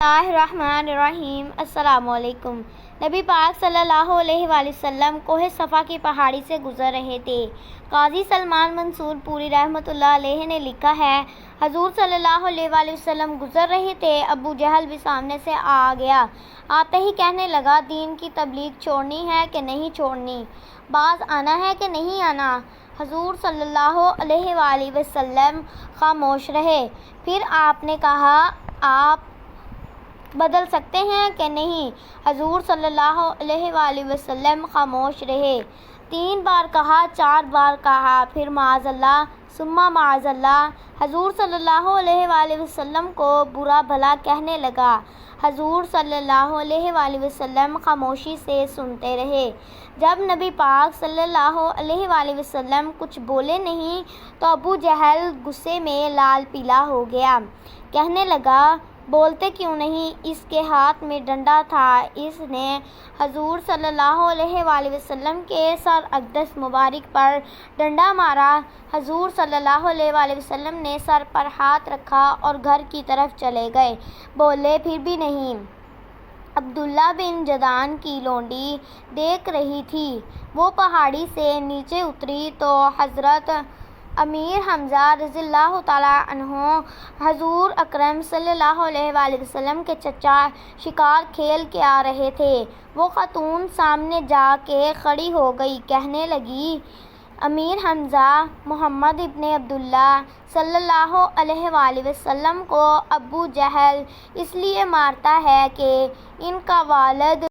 اللہ الرحمن الرحیم۔ السلام علیکم۔ نبی پاک صلی اللہ علیہ وآلہ وسلم کوہ صفا کی پہاڑی سے گزر رہے تھے۔ قاضی سلمان منصور پوری رحمۃ اللہ علیہ نے لکھا ہے، حضور صلی اللہ علیہ وآلہ وسلم گزر رہے تھے، ابو جہل بھی سامنے سے آ گیا۔ آتے ہی کہنے لگا، دین کی تبلیغ چھوڑنی ہے کہ نہیں چھوڑنی؟ باز آنا ہے کہ نہیں آنا؟ حضور صلی اللہ علیہ وآلہ وسلم خاموش رہے۔ پھر آپ نے کہا، آپ بدل سکتے ہیں کہ نہیں؟ حضور صلی اللہ علیہ وآلہ وسلم خاموش رہے۔ 3 بار کہا، 4 بار کہا، پھر معاذ اللہ ثم معاذ اللہ۔ حضور صلی اللہ علیہ وآلہ وسلم کو برا بھلا کہنے لگا۔ حضور صلی اللہ علیہ وآلہ وسلم خاموشی سے سنتے رہے۔ جب نبی پاک صلی اللہ علیہ وآلہ وسلم کچھ بولے نہیں تو ابو جہل غصے میں لال پیلا ہو گیا۔ کہنے لگا، بولتے کیوں نہیں؟ اس کے ہاتھ میں ڈنڈا تھا۔ اس نے حضور صلی اللہ علیہ وآلہ وسلم کے سر اقدس مبارک پر ڈنڈا مارا۔ حضور صلی اللہ علیہ وآلہ وسلم نے سر پر ہاتھ رکھا اور گھر کی طرف چلے گئے، بولے پھر بھی نہیں۔ عبداللہ بن جدعان کی لونڈی دیکھ رہی تھی۔ وہ پہاڑی سے نیچے اتری تو حضرت امیر حمزہ رضی اللہ تعالیٰ عنہ حضور اکرم صلی اللہ علیہ وآلہ وسلم کے چچا شکار کھیل کے آ رہے تھے۔ وہ خاتون سامنے جا کے کھڑی ہو گئی، کہنے لگی، امیر حمزہ محمد ابن عبداللہ صلی اللہ علیہ وآلہ وسلم کو ابو جہل اس لیے مارتا ہے کہ ان کا والد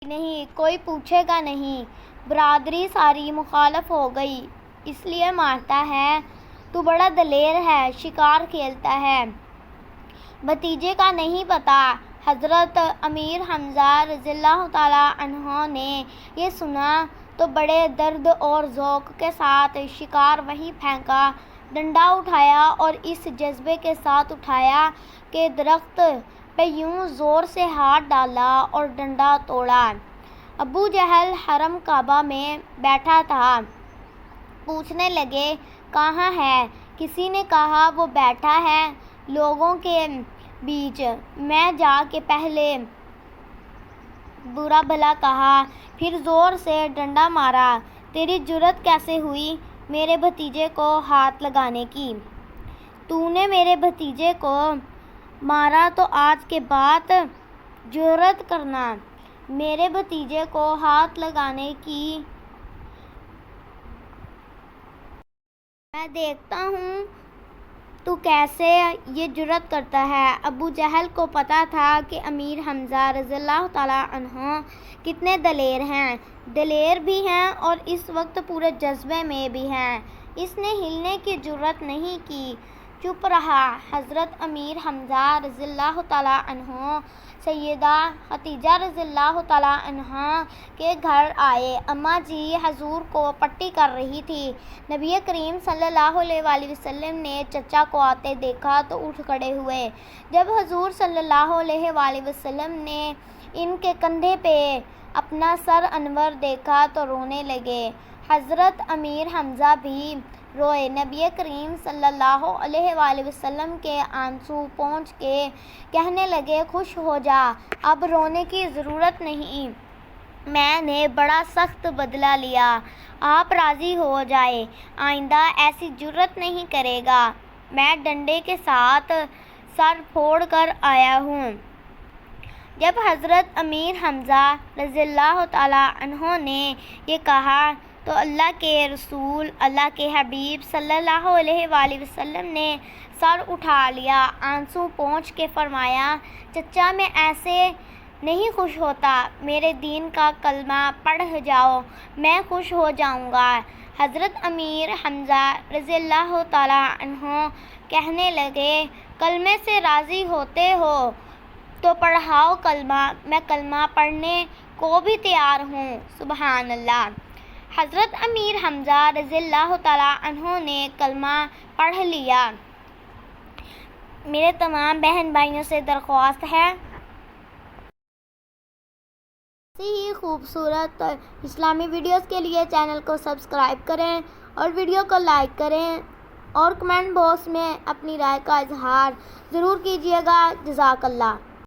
نہیں، کوئی پوچھے گا نہیں، برادری ساری مخالف ہو گئی، اس لیے مارتا ہے۔ تو بڑا دلیر ہے، شکار کھیلتا ہے، بھتیجے کا نہیں پتا۔ حضرت امیر حمزہ رضی اللہ تعالیٰ عنہ نے یہ سنا تو بڑے درد اور ذوق کے ساتھ شکار وہیں پھینکا، ڈنڈا اٹھایا اور اس جذبے کے ساتھ اٹھایا کہ درخت پہ یوں زور سے ہاتھ ڈالا اور ڈنڈا توڑا۔ ابو جہل حرم کعبہ میں بیٹھا تھا۔ پوچھنے لگے، کہاں ہے؟ کسی نے کہا، وہ بیٹھا ہے لوگوں کے بیچ۔ میں جا کے پہلے برا بھلا کہا، پھر زور سے ڈنڈا مارا۔ تیری جرأت کیسے ہوئی میرے بھتیجے کو ہاتھ لگانے کی؟ تو نے میرے بھتیجے کو مارا تو آج کے بعد جرأت کرنا میرے بھتیجے کو ہاتھ لگانے کی؟ میں دیکھتا ہوں تو کیسے یہ جرأت کرتا ہے۔ ابو جہل کو پتا تھا کہ امیر حمزہ رضی اللہ تعالیٰ عنہ کتنے دلیر ہیں، دلیر بھی ہیں اور اس وقت پورے جذبے میں بھی ہیں۔ اس نے ہلنے کی جرأت نہیں کی، چپ رہا۔ حضرت امیر حمزہ رضی اللہ تعالیٰ عنہ سیدہ خدیجہ رضی اللہ تعالیٰ عنہا کے گھر آئے۔ اماں جی حضور کو پٹی کر رہی تھی۔ نبی کریم صلی اللہ علیہ وآلہ وسلم نے چچا کو آتے دیکھا تو اٹھ کھڑے ہوئے۔ جب حضور صلی اللہ علیہ وآلہ وسلم نے ان کے کندھے پہ اپنا سر انور دیکھا تو رونے لگے۔ حضرت امیر حمزہ بھی روئے۔ نبی کریم صلی اللہ علیہ وآلہ وسلم کے آنسو پونچھ کے کہنے لگے، خوش ہو جا، اب رونے کی ضرورت نہیں، میں نے بڑا سخت بدلہ لیا، آپ راضی ہو جائیں، آئندہ ایسی جرأت نہیں کرے گا۔ میں ڈنڈے کے ساتھ سر پھوڑ کر آیا ہوں۔ جب حضرت امیر حمزہ رضی اللہ تعالیٰ عنہ نے یہ کہا تو اللہ کے رسول، اللہ کے حبیب صلی اللہ علیہ وآلہ وسلم نے سر اٹھا لیا، آنسو پونچھ کے فرمایا، چچا میں ایسے نہیں خوش ہوتا، میرے دین کا کلمہ پڑھ جاؤ، میں خوش ہو جاؤں گا۔ حضرت امیر حمزہ رضی اللہ تعالیٰ عنہ کہنے لگے، کلمے سے راضی ہوتے ہو تو پڑھاؤ کلمہ، میں کلمہ پڑھنے کو بھی تیار ہوں۔ سبحان اللہ۔ حضرت امیر حمزہ رضی اللہ تعالیٰ عنہ نے کلمہ پڑھ لیا۔ میرے تمام بہن بھائیوں سے درخواست ہے، ایسی ہی خوبصورت اسلامی ویڈیوز کے لیے چینل کو سبسکرائب کریں اور ویڈیو کو لائک کریں اور کمنٹ باکس میں اپنی رائے کا اظہار ضرور کیجیے گا۔ جزاک اللہ۔